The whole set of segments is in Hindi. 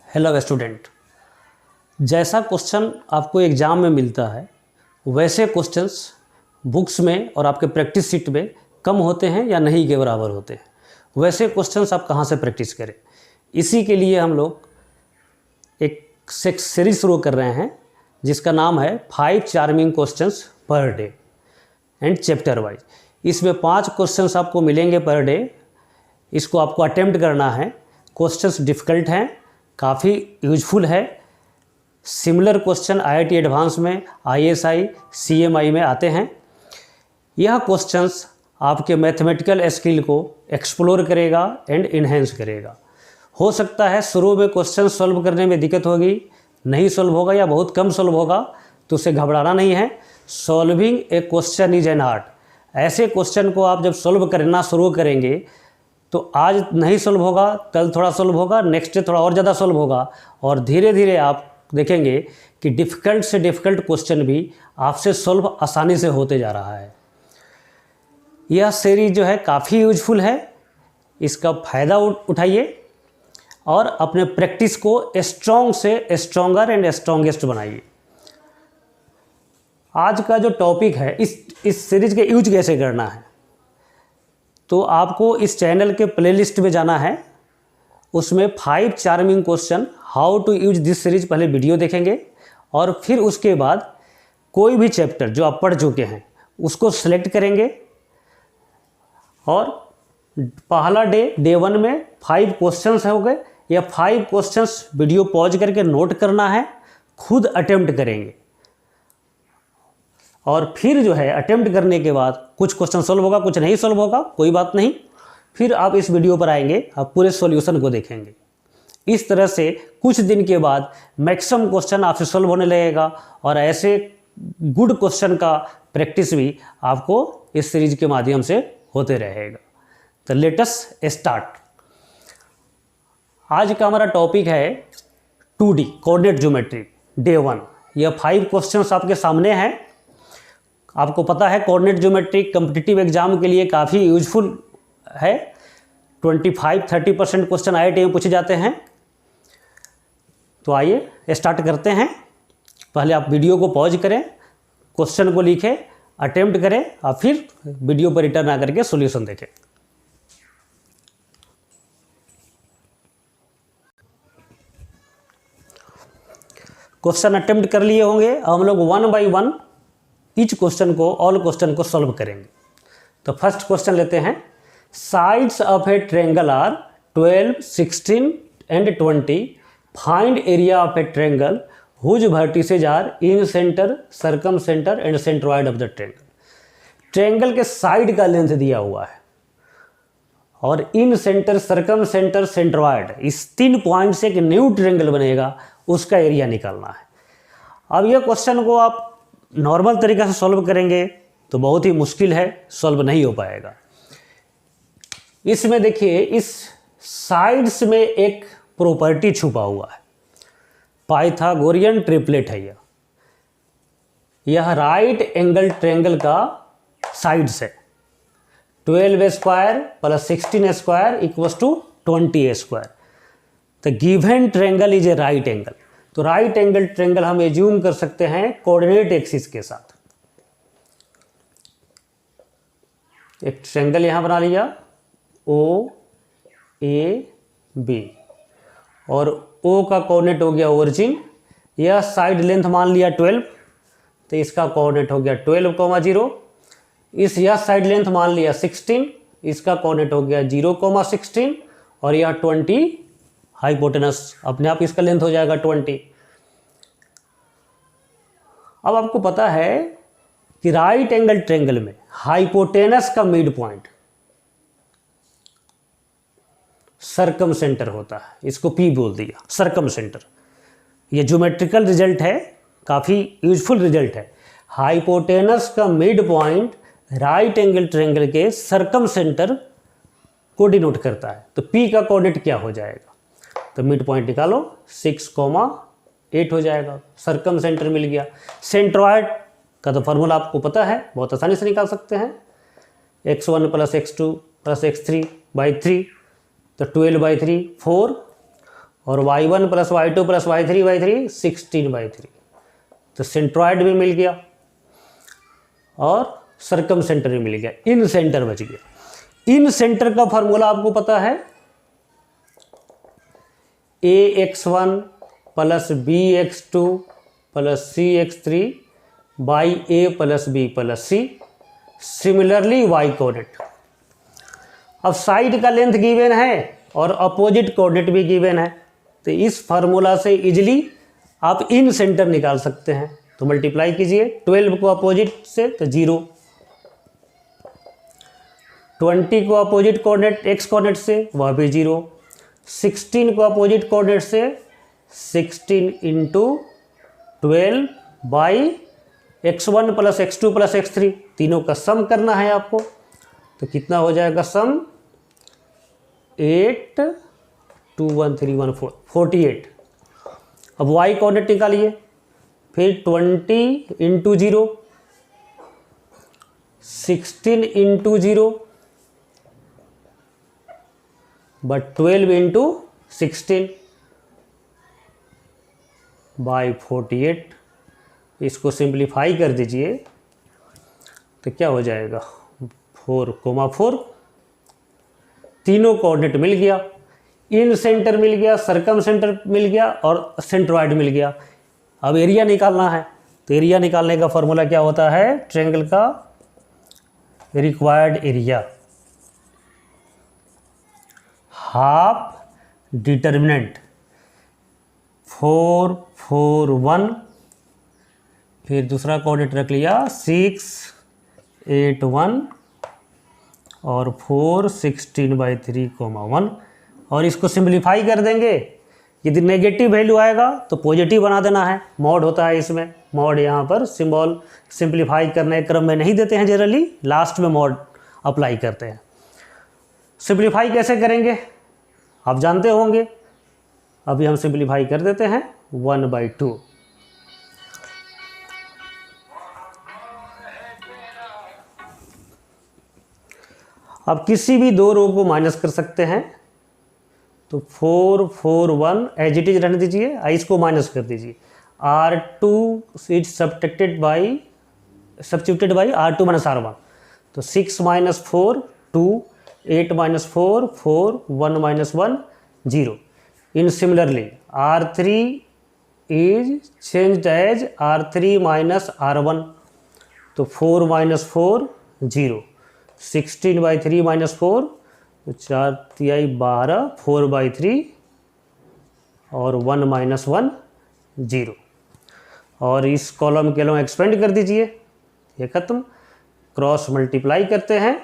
हेलो स्टूडेंट, जैसा क्वेश्चन आपको एग्ज़ाम में मिलता है वैसे क्वेश्चंस बुक्स में और आपके प्रैक्टिस शीट में कम होते हैं या नहीं के बराबर होते हैं। वैसे क्वेश्चंस आप कहाँ से प्रैक्टिस करें, इसी के लिए हम लोग एक सीरीज शुरू कर रहे हैं जिसका नाम है 5 charming questions per day and chapter wise. इसमें 5 क्वेश्चंस आपको मिलेंगे पर डे। इसको आपको अटेम्प्ट करना है। क्वेश्चंस डिफ़िकल्ट हैं, काफ़ी यूजफुल है। सिमिलर क्वेश्चन IIT एडवांस में, ISI, CMI में आते हैं। यह क्वेश्चंस आपके मैथमेटिकल स्किल को एक्सप्लोर करेगा एंड इन्हेंस करेगा। हो सकता है शुरू में क्वेश्चन सॉल्व करने में दिक्कत होगी, नहीं सॉल्व होगा या बहुत कम सॉल्व होगा, तो उसे घबराना नहीं है। Solving A question is an art. ऐसे क्वेश्चन को आप जब सॉल्व करना शुरू करेंगे तो आज नहीं सॉल्व होगा, कल थोड़ा सॉल्व होगा, नेक्स्ट डे थोड़ा और ज़्यादा सॉल्व होगा, और धीरे धीरे आप देखेंगे कि डिफ़िकल्ट से डिफ़िकल्ट क्वेश्चन भी आपसे सॉल्व आसानी से होते जा रहा है। यह सीरीज जो है काफ़ी यूजफुल है, इसका फ़ायदा उठाइए और अपने प्रैक्टिस को स्ट्रॉन्ग से स्ट्रॉन्गर एंड स्ट्रॉन्गेस्ट बनाइए। आज का जो टॉपिक है, इस सीरीज के यूज कैसे करना है, तो आपको इस चैनल के प्लेलिस्ट में जाना है। उसमें 5 charming question how to use this series पहले वीडियो देखेंगे, और फिर उसके बाद कोई भी चैप्टर जो आप पढ़ चुके हैं उसको सेलेक्ट करेंगे, और पहला डे 1 में 5 क्वेश्चंस हो गए। या 5 क्वेश्चंस वीडियो पॉज करके नोट करना है, खुद अटेम्प्ट करेंगे, और फिर जो है अटेम्प्ट करने के बाद कुछ क्वेश्चन सॉल्व होगा, कुछ नहीं सॉल्व होगा, कोई बात नहीं, फिर आप इस वीडियो पर आएंगे, आप पूरे सॉल्यूशन को देखेंगे। इस तरह से कुछ दिन के बाद मैक्सिमम क्वेश्चन आपसे सॉल्व होने लगेगा, और ऐसे गुड क्वेश्चन का प्रैक्टिस भी आपको इस सीरीज के माध्यम से होते रहेगा। तो लेट अस स्टार्ट। आज का हमारा टॉपिक है 2D कोऑर्डिनेट ज्योमेट्री डे 1। यह 5 क्वेश्चंस आपके सामने हैं। आपको पता है कोऑर्डिनेट ज्योमेट्री कॉम्पिटिटिव एग्जाम के लिए काफ़ी यूजफुल है। 25-30% क्वेश्चन IIT में पूछे जाते हैं। तो आइए स्टार्ट करते हैं। पहले आप वीडियो को पॉज करें, क्वेश्चन को लिखें, अटेम्प्ट करें, और फिर वीडियो पर रिटर्न आकर के सॉल्यूशन देखें। क्वेश्चन अटेम्प्ट कर लिए होंगे। हम लोग 1 by 1 ईच क्वेश्चन को, ऑल क्वेश्चन को सॉल्व करेंगे। तो फर्स्ट क्वेश्चन लेते हैं। Sides of a triangle are 12, 16 and 20। Find area of a triangle whose vertices are incentre, circumcentre and centroid of the triangle. Triangle के साइड का लेंथ दिया हुआ है, और incentre, circumcentre, centroid, इस 3 पॉइंट से एक न्यू ट्रायंगल बनेगा, उसका एरिया निकालना है। अब यह क्वेश्चन को आप नॉर्मल तरीक़े से सॉल्व करेंगे तो बहुत ही मुश्किल है, सॉल्व नहीं हो पाएगा। इसमें देखिए, इस साइड्स में एक प्रॉपर्टी छुपा हुआ है, पाइथागोरियन ट्रिपलेट है। यह राइट एंगल ट्रायंगल का साइड्स है। 12 square plus 16 square equals to 20 square. The given triangle is a right angle. तो राइट एंगल ट्रायंगल हम एज्यूम कर सकते हैं कोऑर्डिनेट एक्सिस के साथ। एक ट्रायंगल यहां बना लिया OAB, और O का कोऑर्डिनेट हो गया ओरिजिन। यह साइड लेंथ मान लिया 12, तो इसका कोऑर्डिनेट हो गया 12,0। यह साइड लेंथ मान लिया 16, इसका कोऑर्डिनेट हो गया 0,16, और यह 20 हाइपोटेनस, अपने आप इसका लेंथ हो जाएगा 20। अब आपको पता है कि राइट एंगल ट्रायंगल में हाइपोटेनस का मिड पॉइंट सर्कम सेंटर होता है। इसको P बोल दिया, सर्कम सेंटर। ये ज्योमेट्रिकल रिजल्ट है, काफ़ी यूजफुल रिजल्ट है। हाइपोटेनस का mid point right angle triangle के सर्कम सेंटर को डिनोट करता है। तो P का कोऑर्डिनेट क्या हो जाएगा, तो मिड पॉइंट निकालो, 6,8 हो जाएगा। सर्कम सेंटर मिल गया। सेंट्रॉइड का तो फार्मूला आपको पता है, बहुत आसानी से निकाल सकते हैं। x1 plus x2 plus x3 by 3, तो 12/3 4, और y1 plus y2 plus y3 16/3। तो सेंट्रॉइड भी मिल गया और सर्कम सेंटर भी मिल गया, इन सेंटर बच गया। इन सेंटर का फॉर्मूला आपको पता है, ax1 plus bx2 plus cx3 by a plus b plus c। Similarly y coordinate. अब साइड का लेंथ गिवन है और अपोजिट कोऑर्डिनेट भी गिवन है, तो इस फार्मूला से इजीली आप इन सेंटर निकाल सकते हैं। तो मल्टीप्लाई कीजिए 12 को अपोजिट से तो 0, 20 को अपोजिट कोऑर्डिनेट x कोऑर्डिनेट से वह भी 0, 16 को अपोजिट कोऑर्डिनेट से 16 into 12 by x1 plus x2 plus x3, तीनों का सम करना है आपको। तो कितना हो जाएगा सम, 8 2 1 3 1 4 48। अब y कोऑर्डिनेट निकालिए, फिर 20 into 0, 16 into 0 but 12 into 16 by 48। इसको सिंप्लीफाई कर दीजिए तो क्या हो जाएगा, 4,4। तीनों कोऑर्डिनेट मिल गया, इन सेंटर मिल गया, सर्कम सेंटर मिल गया और सेंट्रॉइड मिल गया। अब एरिया निकालना है, तो एरिया निकालने का फॉर्मूला क्या होता है, ट्रायंगल का रिक्वायर्ड एरिया हाफ डिटर्मिनेंट 4 4 1, फिर दूसरा कोऑर्डिनेट रख लिया 6 8 1 और 4 16/3, 1। और इसको सिंप्लीफाई कर देंगे, यदि नेगेटिव वैल्यू आएगा तो पॉजिटिव बना देना है। मॉड होता है इसमें, मॉड यहाँ पर सिंबल सिंप्लीफाई करने के क्रम में नहीं देते हैं, जनरली लास्ट में मॉड अप्लाई करते हैं। सिंप्लीफाई कैसे करेंगे आप जानते होंगे, अभी हम सिंप्लीफाई कर देते हैं 1/2। अब किसी भी दो रो को माइनस कर सकते हैं, तो 4 4 1 एज इट इज रहने दीजिए, इसको माइनस कर दीजिए। R2 is subtracted by R2 minus R1, तो 6 माइनस 4 2, 8 माइनस 4 4, 1 माइनस 1 0। इन similarly R3 is changed as R3 minus R1, तो 4 माइनस 4 0, 16/3 माइनस 4, तो 4 तिहाई 12, 4/3 और 1 माइनस 1 0। और इस कॉलम के लिए एक्सपेंड कर दीजिए, ये खत्म। क्रॉस मल्टीप्लाई करते हैं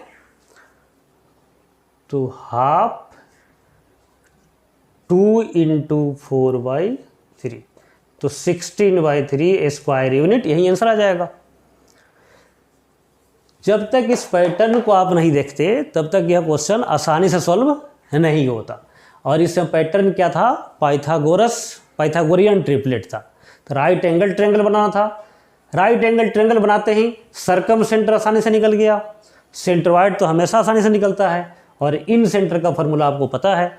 तो हाफ 2 इंटू 4/3, तो 16/3 स्क्वायर यूनिट, यही आंसर आ जाएगा। जब तक इस पैटर्न को आप नहीं देखते तब तक यह क्वेश्चन आसानी से सॉल्व नहीं होता। और इस पैटर्न क्या था, पाइथागोरियन ट्रिपलेट था। तो राइट एंगल ट्रायंगल बनाना था, राइट एंगल ट्रायंगल बनाते ही सर्कम सेंटर आसानी से निकल गया, सेंट्रॉइड तो हमेशा आसानी से निकलता है, और इन सेंटर का फॉर्मूला आपको पता है।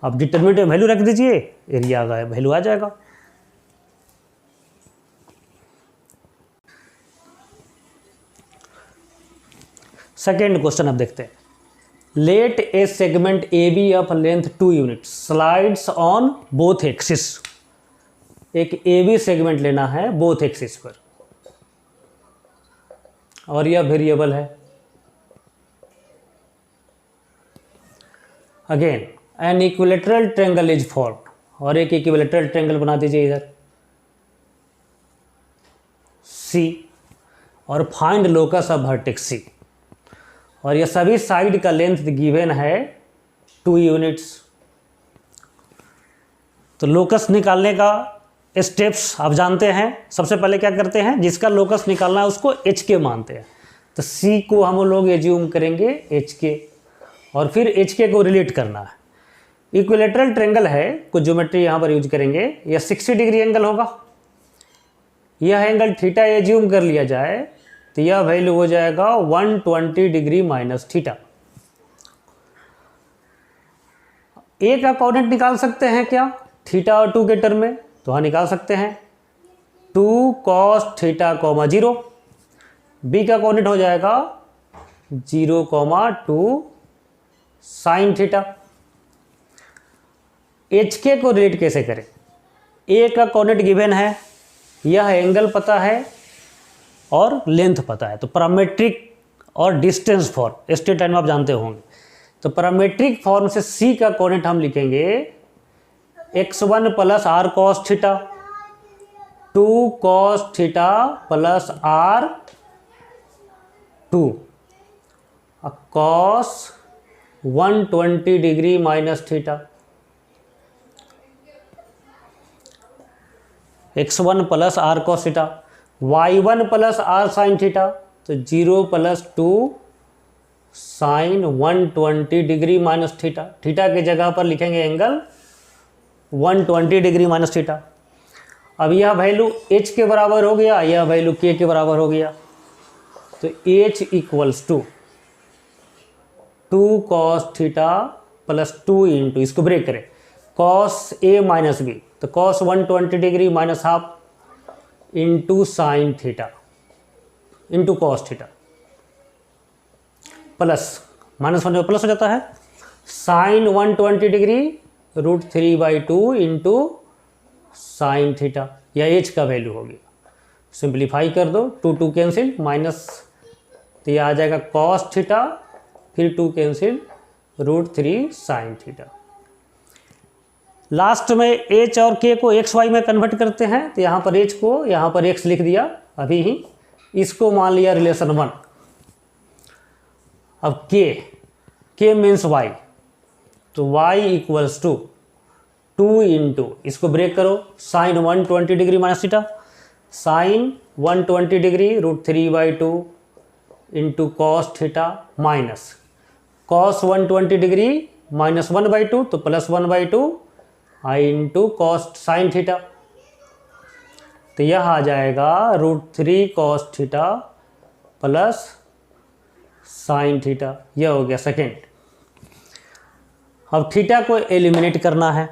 आप डिटरमिनेंट में वैल्यू रख दीजिए, एरिया का वैल्यू आ जाएगा। सेकेंड क्वेश्चन अब देखते हैं। Let a segment A B of length 2 unit slides on both axis. एक ए बी सेगमेंट लेना है बोथ एक्सिस पर, और यह वेरिएबल है। Again an equilateral triangle is formed, और एक इक्विलेटरल ट्रायंगल बना दीजिए इधर सी, और फाइंड लोकस ऑफ वर्टेक्स सी। और ये सभी साइड का लेंथ गिवन है 2 यूनिट्स। तो लोकस निकालने का स्टेप्स आप जानते हैं। सबसे पहले क्या करते हैं, जिसका लोकस निकालना है उसको एच के मानते हैं। तो सी को हम लोग एज्यूम करेंगे एच के, और फिर एच के को रिलेट करना है। इक्विलेटरल ट्रायंगल है, कुछ ज्योमेट्री यहाँ पर यूज करेंगे। यह 60 डिग्री एंगल होगा, यह एंगल थीटा एज्यूम कर लिया जाए तो यह वैल्यू हो जाएगा 120 डिग्री माइनस थीटा। ए का कोऑर्डिनेट निकाल सकते हैं क्या, थीटा और 2 के टर्म में, तो हाँ निकाल सकते हैं 2 cos थीटा 0। बी का कोऑर्डिनेट हो जाएगा 0, 2 साइन थीटा। एच के को रिलेट कैसे करें? ए का कोऑर्डिनेट गिवन है, यह एंगल पता है और लेंथ पता है, तो पैरामीट्रिक और डिस्टेंस फॉर्म स्ट्रेट लाइन में आप जानते होंगे। तो पैरामीट्रिक फॉर्म से सी का कोऑर्डिनेट हम लिखेंगे x1 plus r cos theta, 2 cos theta plus r 2 cos 120 degree minus theta, x1 plus r cos theta, y1 plus r sine theta, तो 0 plus 2 sine 120 degree minus theta. Theta की जगह पर लिखेंगे एंगल 120 डिग्री माइनस थीटा। अब यह वैल्यू h के बराबर हो गया, यह वैल्यू k के बराबर हो गया, तो h equals to 2 cos theta plus 2 into, इसको ब्रेक करें, cos a माइनस बी, तो cos 120 degree minus half into sine theta into cos theta, plus minus one plus हो जाता है, sine 120 degree √3/2 into sine theta, यह एच का वैल्यू हो गया। सिंप्लीफाई कर दो, 2 कैंसिल, माइनस, तो यह आ जाएगा cos थीटा, फिर 2 कैंसिल, √3 साइन थीटा। लास्ट में एच और के को एक्स वाई में कन्वर्ट करते हैं, तो यहाँ पर एच को यहाँ पर एक्स लिख दिया अभी ही, इसको मान लिया रिलेशन 1। अब के मीन्स y, तो y इक्वल्स टू 2 इंटू, इसको ब्रेक करो, sine 120 degree minus theta, sine 120 degree √3/2 into cos theta minus cos 120 degree minus 1/2, तो plus 1/2 I into cos sine theta, तो यह आ जाएगा √3 cos theta plus sine theta, यह हो गया सेकेंड। अब थीटा को एलिमिनेट करना है।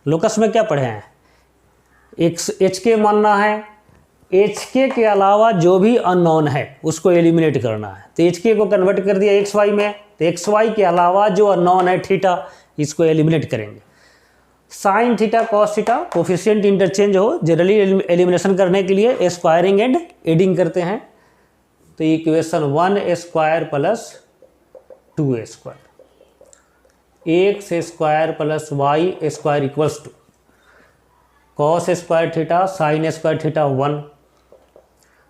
लोकस में क्या पढ़े हैं, एच के मानना है, एच के अलावा जो भी अननोन है उसको एलिमिनेट करना है। तो एच के को कन्वर्ट कर दिया एक्स वाई में, तो एक्स वाई के अलावा जो अननोन है थीटा, इसको एलिमिनेट करेंगे। Sine theta cos theta coefficient interchange हो, जनरली एलिमिनेशन करने के लिए स्क्वायरिंग एंड एडिंग करते हैं, तो equation 1 square plus 2 square, x square plus y square equals to cos square theta sine square theta 1,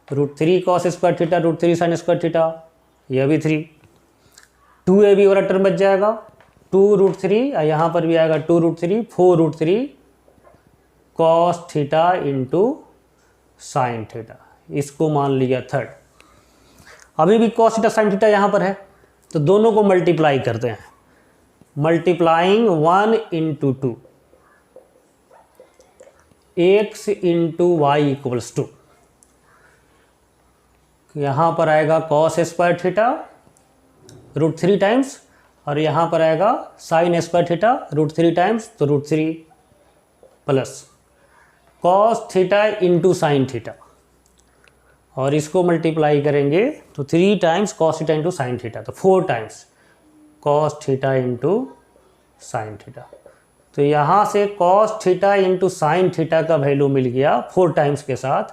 √3 cos square theta √3 sine square theta, यह भी 3, 2ab वाला टर्म बच जाएगा 2√3, यहाँ पर भी आएगा 2√3, 4√3 cos theta into sine theta, इसको मान लिया थर्ड। अभी भी कॉस थीटा साइन थीटा यहाँ पर है, तो दोनों को मल्टीप्लाई करते हैं, multiplying 1 into 2, x into y equals to, यहाँ पर आएगा कॉस स्क्वायर थीटा √3 टाइम्स, और यहाँ पर आएगा साइन स्क्वायर थीटा √3 टाइम्स, तो √3 plus cos theta into sine theta, और इसको मल्टीप्लाई करेंगे तो 3 times cos theta into sine theta, तो 4 times cos theta into sine theta. तो यहाँ से cos theta into sine theta का वैल्यू मिल गया 4 टाइम्स के साथ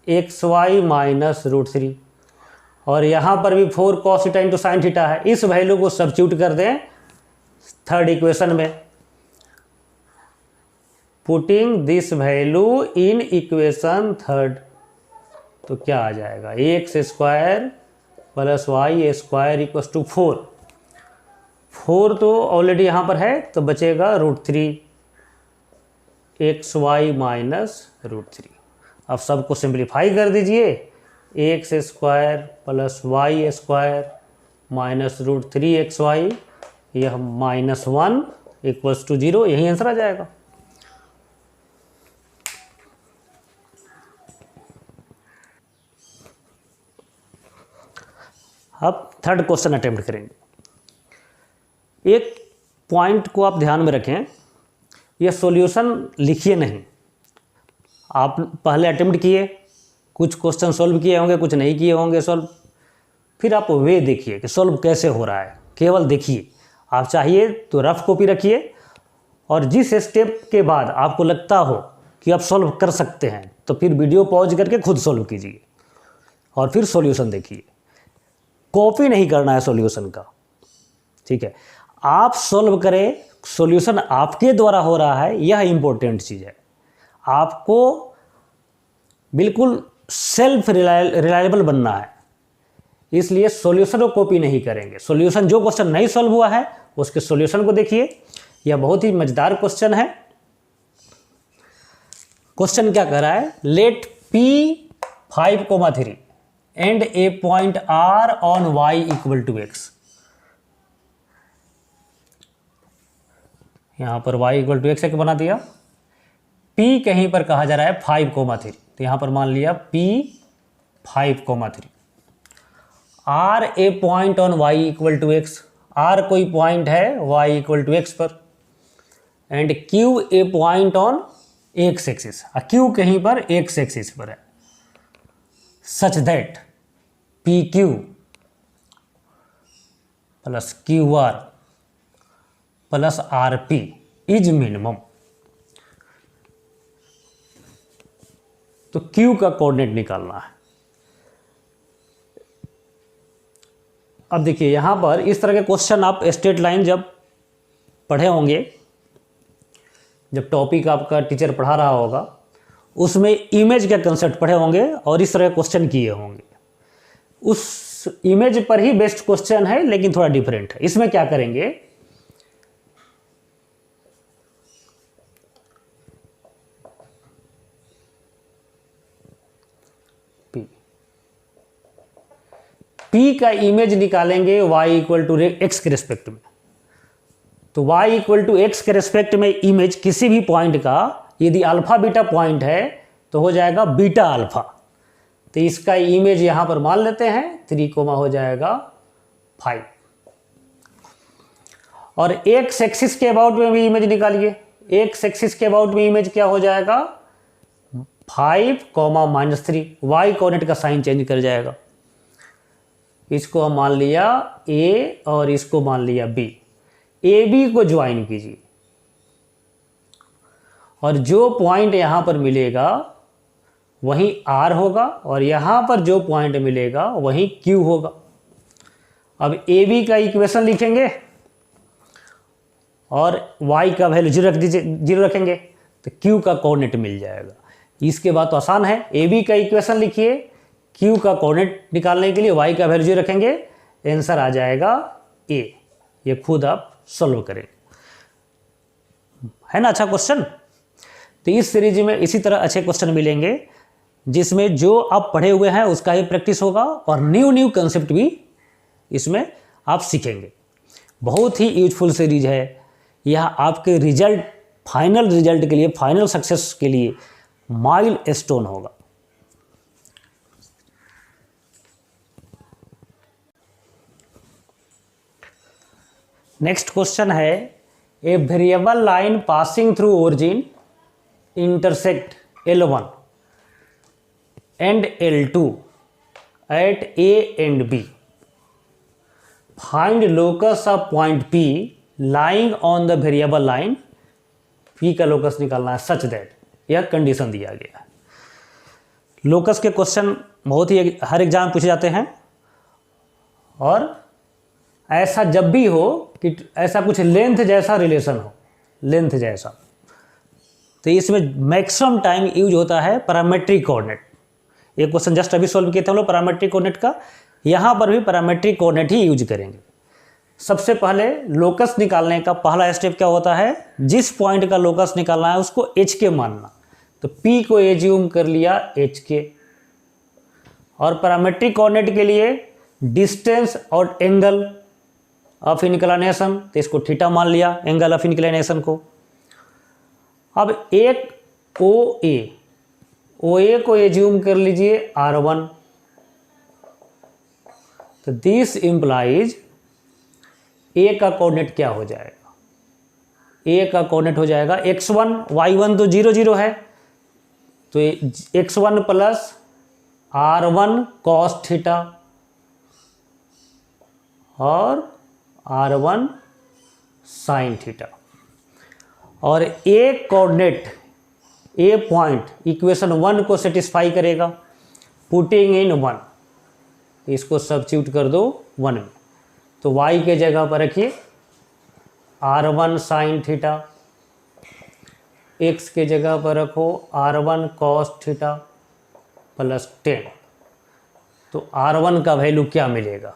एक्स वाई माइनस √3, और यहाँ पर भी 4 cos theta into sine theta है। इस वैल्यू को सब्स्टिट्यूट कर दें थर्ड इक्वेशन में, putting this value in equation third, तो क्या आ जाएगा, x square plus y square equals to 4 तो ऑलरेडी यहाँ पर है, तो बचेगा √3 एक्स वाई माइनस √3। अब सबको सिंप्लीफाई कर दीजिए, x square plus y square minus √3 x y, यह -1 इक्वल्स टू 0, यही आंसर आ जाएगा। अब थर्ड क्वेश्चन अटेम्प्ट करेंगे। एक पॉइंट को आप ध्यान में रखें, ये सॉल्यूशन लिखिए नहीं, आप पहले अटेम्प्ट किए, कुछ क्वेश्चन सॉल्व किए होंगे, कुछ नहीं किए होंगे सॉल्व, फिर आप वे देखिए कि सॉल्व कैसे हो रहा है, केवल देखिए। आप चाहिए तो रफ कॉपी रखिए, और जिस स्टेप के बाद आपको लगता हो कि आप सॉल्व कर सकते हैं तो फिर वीडियो पॉज करके खुद सॉल्व कीजिए और फिर सॉल्यूशन देखिए। कॉपी नहीं करना है सॉल्यूशन का, ठीक है। आप सॉल्व करें, सॉल्यूशन आपके द्वारा हो रहा है, यह इंपॉर्टेंट चीज़ है। आपको बिल्कुल सेल्फ रिलायबल बनना है, इसलिए सॉल्यूशन को कॉपी नहीं करेंगे। सॉल्यूशन, जो क्वेश्चन नहीं सॉल्व हुआ है उसके सॉल्यूशन को देखिए। यह बहुत ही मजेदार क्वेश्चन है। क्वेश्चन क्या कह रहा है, let P 5,3 and a point R on y equal to x। यहां पर y इक्वल टू x एक बना दिया, P कहीं पर कहा जा रहा है 5,3, तो यहां पर मान लिया P 5,3, R a point on y equal to x, R कोई पॉइंट है y इक्वल टू x पर, and Q a point on x axis, Q कहीं पर x एक्सिस पर है, such that PQ plus QR plus RP is minimum. तो Q का कोऑर्डिनेट निकालना है। अब देखिए यहां पर इस तरह के क्वेश्चन आप स्ट्रेट लाइन जब पढ़े होंगे, जब टॉपिक आपका टीचर पढ़ा रहा होगा, उसमें इमेज का कंसेप्ट पढ़े होंगे और इस तरह क्वेश्चन किए होंगे। उस इमेज पर ही बेस्ट क्वेश्चन है, लेकिन थोड़ा डिफरेंट है। इसमें क्या करेंगे, P का इमेज निकालेंगे y इक्वल टू x के रिस्पेक्ट में। तो y इक्वल टू x के रिस्पेक्ट में इमेज किसी भी पॉइंट का यदि अल्फा बीटा पॉइंट है तो हो जाएगा बीटा अल्फा। तो इसका इमेज यहां पर मान लेते हैं 3, हो जाएगा 5। और x एक्सिस के अबाउट में भी इमेज निकालिए। x एक्सिस के अबाउट में इमेज क्या हो जाएगा 5, -3, y कोऑर्डिनेट का साइन चेंज कर जाएगा। इसको हम मान लिया A और इसको मान लिया B। AB को ज्वाइन कीजिए और जो पॉइंट यहां पर मिलेगा वहीं R होगा और यहां पर जो पॉइंट मिलेगा वहीं Q होगा। अब AB का इक्वेशन लिखेंगे और Y का वैल्यू 0 रख दीजिए, 0 रखेंगे तो Q का कोऑर्डिनेट मिल जाएगा। इसके बाद तो आसान है, AB का इक्वेशन लिखिए, Q का कोऑर्डिनेट निकालने के लिए Y का वैल्यू 0 रखेंगे, आंसर आ जाएगा A। ये खुद आप सॉल्व करें, है ना अच्छा क्वेश्चन। तो इस सीरीज में इसी तरह अच्छे क्वेश्चन मिलेंगे जिसमें जो आप पढ़े हुए हैं उसका ही प्रैक्टिस होगा और न्यू कंसेप्ट भी इसमें आप सीखेंगे। बहुत ही यूजफुल सीरीज है यह, आपके रिजल्ट, फाइनल रिजल्ट के लिए, फाइनल सक्सेस के लिए माइलस्टोन होगा। नेक्स्ट क्वेश्चन है, a variable line passing through origin intersect L1 and L2 at A and B। Find locus of point P lying on the variable line. P का लोकस निकालना है सच दैट, यह कंडीशन दिया गया है। लोकस के क्वेश्चन बहुत ही हर एग्जाम पूछे जाते हैं और ऐसा जब भी हो कि ऐसा कुछ लेंथ जैसा रिलेशन हो, लेंथ जैसा, तो इसमें मैक्सिमम टाइम यूज होता है पैरामेट्रिक कोऑर्डिनेट। ये क्वेश्चन जस्ट अभी सॉल्व किए थे हम लोग पैरामेट्रिक कोऑर्डिनेट का, यहाँ पर भी पैरामेट्रिक कोऑर्डिनेट ही यूज करेंगे। सबसे पहले लोकस निकालने का पहला स्टेप क्या होता है, जिस पॉइंट का लोकस निकालना है उसको HK मानना। तो P को एज्यूम कर लिया HK, और पैरामेट्रिक कोऑर्डिनेट के लिए डिस्टेंस और एंगल ऑफ इंक्लिनेशन, तो इसको थीटा मान लिया एंगल ऑफ इंक्लिनेशन को। अब एक OA को एज्यूम कर लीजिए R1। तो दिस इंप्लाइज A का कोऑर्डिनेट क्या हो जाएगा, ए का कोऑर्डिनेट हो जाएगा x1, y1 तो 0 0 है, तो x1 plus r1 cos theta और r1 sin थीटा, और ए कोऑर्डिनेट, ए पॉइंट इक्वेशन 1 को सेटिस्फाई करेगा, पुटिंग इन 1, इसको सब्स्टिट्यूट कर दो 1 में, तो y के जगह पर रखिए r1 sin थीटा, x के जगह पर रखो r1 cos थीटा प्लस 10, तो r1 का वैल्यू क्या मिलेगा,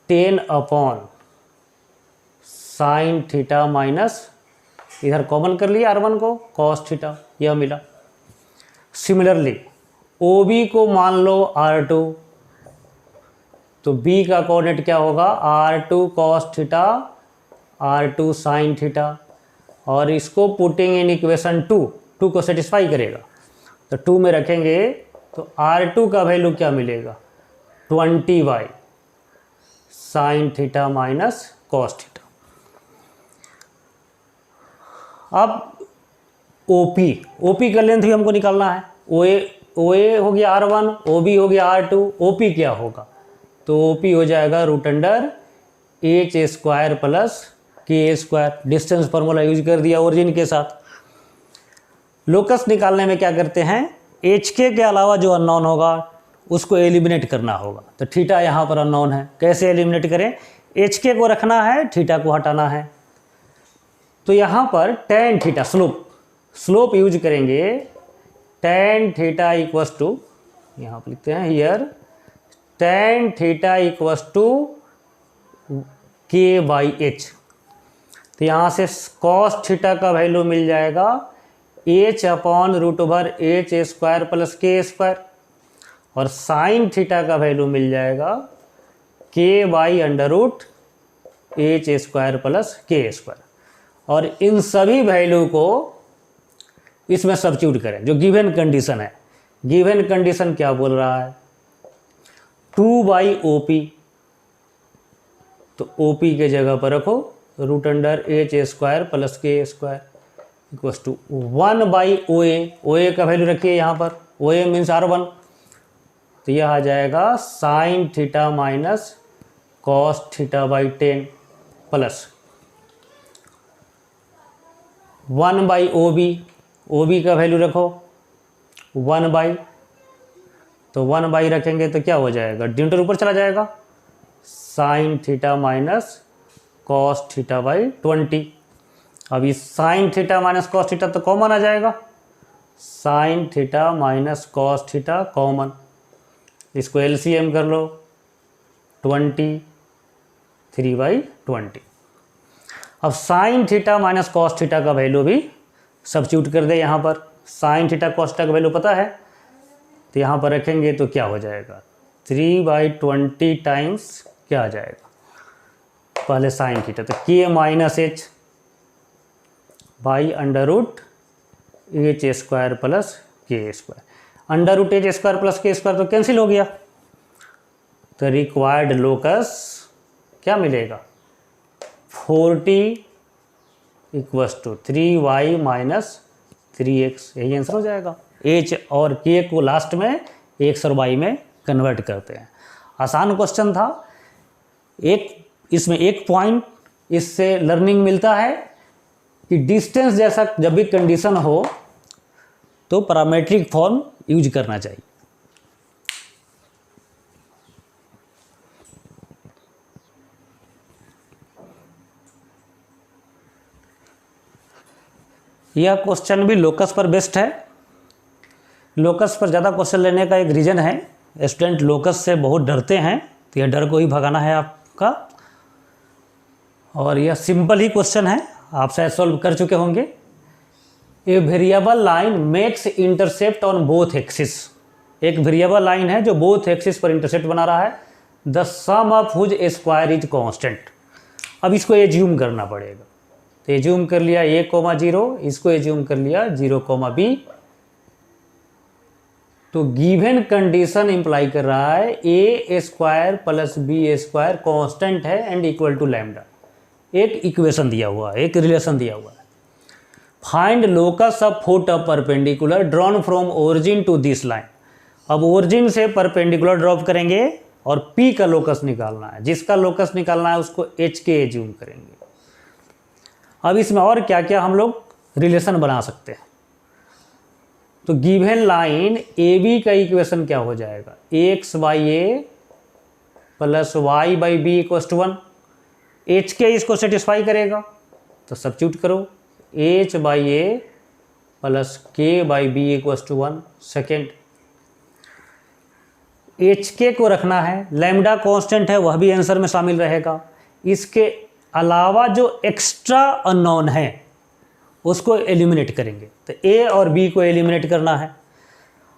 10 अपॉन साइन थीटा माइनस, इधर कॉमन कर लिया r1 को, cos थीटा, यह मिला। सिमिलरली OB को मान लो r2, तो B का कोऑर्डिनेट क्या होगा, r2 cos theta, r2 sin theta, और इसको पुटिंग इन इक्वेशन 2 को सेटिस्फाई करेगा, तो 2 में रखेंगे तो r2 का वैल्यू क्या मिलेगा, 20y sin theta minus cos theta. अब OP का लेंथ भी हमको निकालना है, OA हो गया r1, OB हो गया r2, OP क्या होगा, तो OP हो जाएगा √h² plus k², distance formula use कर दिया ओरिजिन के साथ। लोकस निकालने में क्या करते हैं, HK के अलावा जो अननोन होगा उसको एलिमिनेट करना होगा, तो थीटा यहाँ पर अननोन है, कैसे एलिमिनेट करें, HK को रखना है, थीटा को हटाना है, तो यहाँ पर tan थीटा स्लोप यूज करेंगे, tan थीटा इक्वस टू, यहाँ पर लिखते हैं here, tan theta equals to k/h, तो यहाँ से cos थीटा का वैल्यू मिल जाएगा h upon √h² plus k², और साइन थीटा का वैल्यू मिल जाएगा k/√h² प्लस k², और इन सभी वैल्यू को इसमें सब्स्टिट्यूट करें, जो गिवन कंडीशन है, गिवन कंडीशन क्या बोल रहा है, 2/OP, तो OP के जगह पर रखो √h² plus k² equals to 1/OA, OA का वैल्यू रखिए यहाँ पर, OA मीन्स r1, तो यह आ जाएगा sine theta minus cos theta plus 1/OB, OB का वैल्यू रखो 1/, तो 1/, रखेंगे तो क्या हो जाएगा, डिनोमिनेटर ऊपर चला जाएगा, साइन थीटा माइनस cos थीटा/20, अब इस sign theta minus cos theta तो कॉमन आ जाएगा, sine theta minus cos theta common, इसको LCM कर लो 20 3/20, अब sign theta minus cos theta का वैल्यू भी सब्स्टिट्यूट कर दे यहाँ पर, साइन थीटा cos थीटा का वैल्यू पता है, तो यहाँ पर रखेंगे तो क्या हो जाएगा, 3/20 टाइम्स क्या आ जाएगा, पहले साइन थीटा, तो k minus h by √h² plus k², √h² plus k² तो कैंसिल हो गया, तो रिक्वायर्ड लोकस क्या मिलेगा, 40 equals to 3y minus 3x, यही आंसर हो जाएगा। h और k को लास्ट में x और y में कन्वर्ट करते हैं। आसान क्वेश्चन था, इसमें एक पॉइंट इससे लर्निंग मिलता है कि डिस्टेंस जैसा जब भी कंडीशन हो तो पैरामीट्रिक फॉर्म यूज करना चाहिए। यह क्वेश्चन भी लोकस पर बेस्ड है। लोकस पर ज़्यादा क्वेश्चन लेने का एक रीज़न है, स्टूडेंट लोकस से बहुत डरते हैं, तो यह डर को ही भगाना है आपका। और यह सिंपल ही क्वेश्चन है, आप शायद सॉल्व कर चुके होंगे। A variable line makes intercept on both axis, एक वेरिएबल लाइन है जो बोथ एक्सिस पर इंटरसेप्ट बना रहा है, the sum of whose square is constant. अब इसको एज्यूम करना पड़ेगा, तो एज्यूम कर लिया a,0, इसको एज्यूम कर लिया 0,b। तो गिवन कंडीशन इंप्लाई कर रहा है a² प्लस b² कांस्टेंट है एंड इक्वल टू लैम्डा। एक इक्वेशन दिया हुआ है, एक रिलेशन दिया हुआ है। Find locus of foot of perpendicular drawn from origin to this line. अब ओरिजिन से परपेंडिकुलर ड्रॉप करेंगे और P का लोकस निकालना है। जिसका लोकस निकालना है उसको H के एज्यूम करेंगे। अब इसमें और क्या क्या हम लोग रिलेशन बना सकते हैं। तो गिवन लाइन AB का इक्वेशन क्या हो जाएगा, x by a plus y by b equals to 1। H k इसको सेटिस्फाई करेगा तो सब्स्टिट्यूट करो, h by a plus k by b equals to 1। Second, h k को रखना है, लैम्डा कांस्टेंट है वह भी आंसर में शामिल रहेगा। इसके अलावा जो एक्स्ट्रा अननोन है उसको एलिमिनेट करेंगे। तो ए और बी को एलिमिनेट करना है।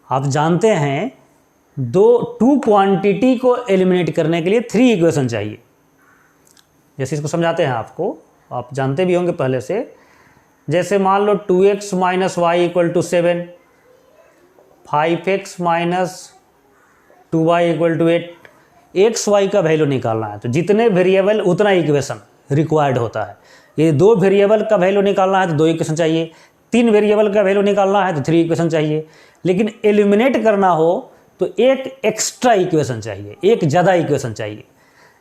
आप जानते हैं टू क्वांटिटी को एलिमिनेट करने के लिए 3 इक्वेशन चाहिए। जैसे इसको समझाते हैं आपको, आप जानते भी होंगे पहले से। जैसे मान लो 2x minus y equal to 7, 5x minus 2y equal to 8। X y का वैल्यू निकालना है तो जितने वेरिएबल उतना इक्वेशन रिक्वायर्ड होता है। ये 2 वेरिएबल का वैल्यू निकालना है तो 2 इक्वेशन चाहिए, 3 वेरिएबल का वैल्यू निकालना है तो 3 इक्वेशन चाहिए। लेकिन एलिमिनेट करना हो तो एक एक्स्ट्रा इक्वेशन चाहिए, एक ज़्यादा इक्वेशन चाहिए।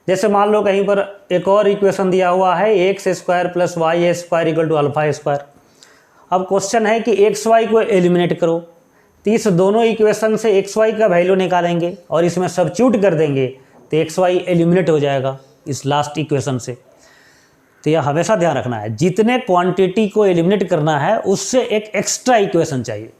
जैसे मान लो कहीं पर एक और इक्वेशन दिया हुआ है x square plus y square equal to alpha square. अब क्वेश्चन है कि एक्स वाई को एलिमिनेट करो, तो इस दोनों इक्वेशन से एक्स वाई का वैल्यू निकालेंगे और इसमें सब्स्टिट्यूट कर देंगे तो एक्स वाई एलिमिनेट हो जाएगा इस लास्ट इक्वेशन से। तो यह हमेशा ध्यान रखना है, जितने क्वांटिटी को एलिमिनेट करना है उससे एक एक्स्ट्रा इक्वेशन चाहिए।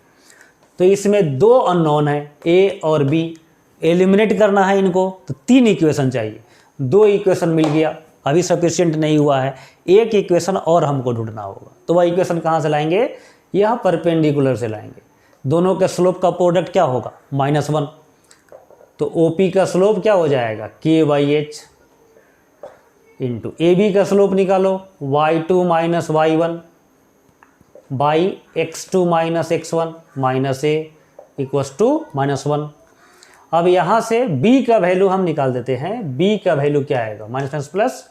तो इसमें 2 अननोन है ए और बी, एलिमिनेट करना है इनको तो 3 इक्वेशन चाहिए। 2 इक्वेशन मिल गया, अभी सफिशिएंट नहीं हुआ है, एक इक्वेशन और हमको ढूंढना होगा। तो वह इक्वेशन कहाँ से लाएंगे, यह परपेंडिकुलर से लाएंगे। दोनों के स्लोप का प्रोडक्ट क्या होगा, -1। तो OP का स्लोप क्या हो जाएगा, k by h into AB का स्लोप निकालो y2 minus y1 by x2 minus x1 minus a equals to -1। अब यहाँ से B का वैल्यू हम निकाल देते हैं। B का वैल्यू क्या आएगा, माइनस प्लस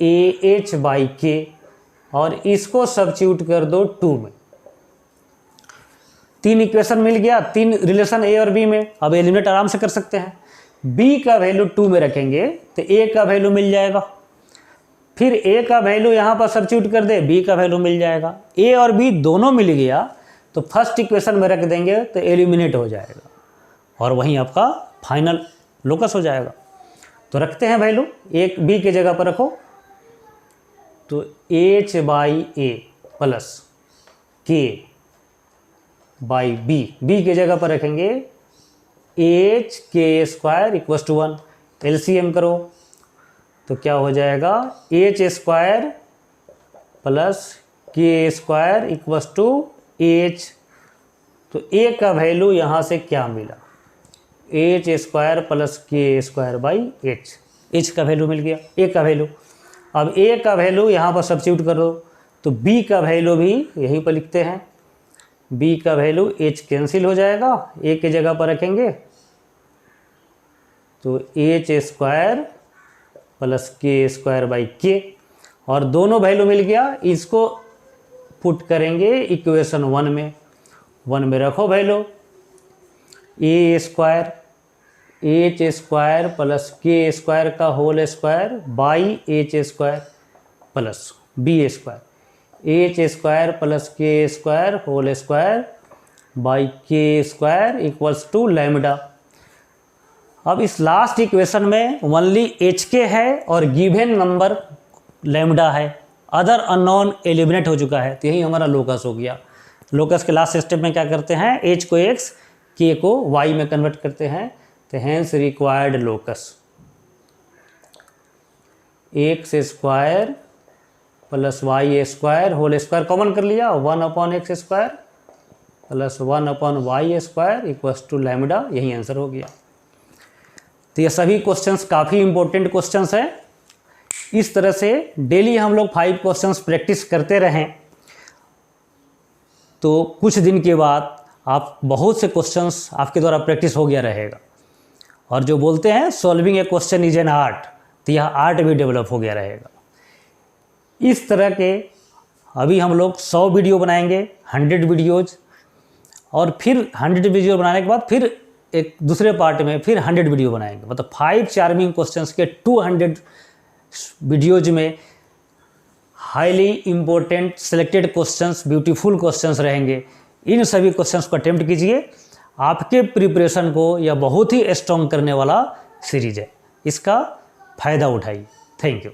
AH बाई के, और इसको सब्स्टिट्यूट कर दो 2 में। 3 इक्वेशन मिल गया, 3 रिलेशन A और B में। अब एलिमिनेट आराम से कर सकते हैं। B का वैल्यू 2 में रखेंगे तो A का वैल्यू मिल जाएगा, फिर A का वैल्यू यहाँ पर सब्स्टिट्यूट कर दे, B का वैल्यू मिल जाएगा। A और B दोनों मिल गया तो फर्स्ट इक्वेशन में रख देंगे तो एलिमिनेट हो जाएगा और वहीं आपका फाइनल लोकस हो जाएगा। तो रखते हैं वैल्यू, एक B की जगह पर रखो तो H by a plus k by B, B की जगह पर रखेंगे एच के स्क्वायर इक्वस टू 1। एलसीएम करो तो क्या हो जाएगा, H square plus k square equals to H. तो ए का वैल्यू यहाँ से क्या मिला, H square plus k square by H. H का वैल्यू मिल गया, ए का वैल्यू। अब ए का वैल्यू यहाँ पर सब्स्टिट्यूट कर दो तो बी का वैल्यू भी यहीं पर लिखते हैं। बी का वैल्यू एच कैंसिल हो जाएगा, ए की जगह पर रखेंगे तो H square plus k square by के, और दोनों वैल्यू मिल गया। इसको पुट करेंगे इक्वेशन 1 में। 1 में रखो value a square h square plus k square का whole square by h square plus b square, h square plus k square whole square by k square equals to lambda. अब इस लास्ट इक्वेशन में ओनली एच के है और गिवन नंबर लैम्डा है, अदर अननोन एलिमिनेट हो चुका है। तो यही हमारा लोकस हो गया। लोकस के लास्ट स्टेप में क्या करते हैं, एच को एक्स, के को वाई में कन्वर्ट करते हैं। तो hence required locus x square plus y square whole square common कर लिया, 1/x square plus 1/y square equals to lambda. यही आंसर हो गया। तो ये सभी क्वेश्चंस काफ़ी इंपॉर्टेंट क्वेश्चंस हैं। इस तरह से डेली हम लोग 5 क्वेश्चंस प्रैक्टिस करते रहें तो कुछ दिन के बाद आप बहुत से क्वेश्चंस आपके द्वारा प्रैक्टिस हो गया रहेगा। और जो बोलते हैं solving A question is an art, तो यह आर्ट भी डेवलप हो गया रहेगा। इस तरह के अभी हम लोग 100 वीडियो बनाएंगे, 100 वीडियोज़, और फिर 100 वीडियो बनाने के बाद फिर एक दूसरे पार्ट में फिर 100 वीडियो बनाएंगे। मतलब 5 चार्मिंग क्वेश्चंस के 200 वीडियोज में highly important selected questions, beautiful questions रहेंगे। इन सभी क्वेश्चंस को अटेम्प्ट कीजिए। आपके प्रिपरेशन को यह बहुत ही स्ट्रॉन्ग करने वाला सीरीज है, इसका फ़ायदा उठाइए। Thank you.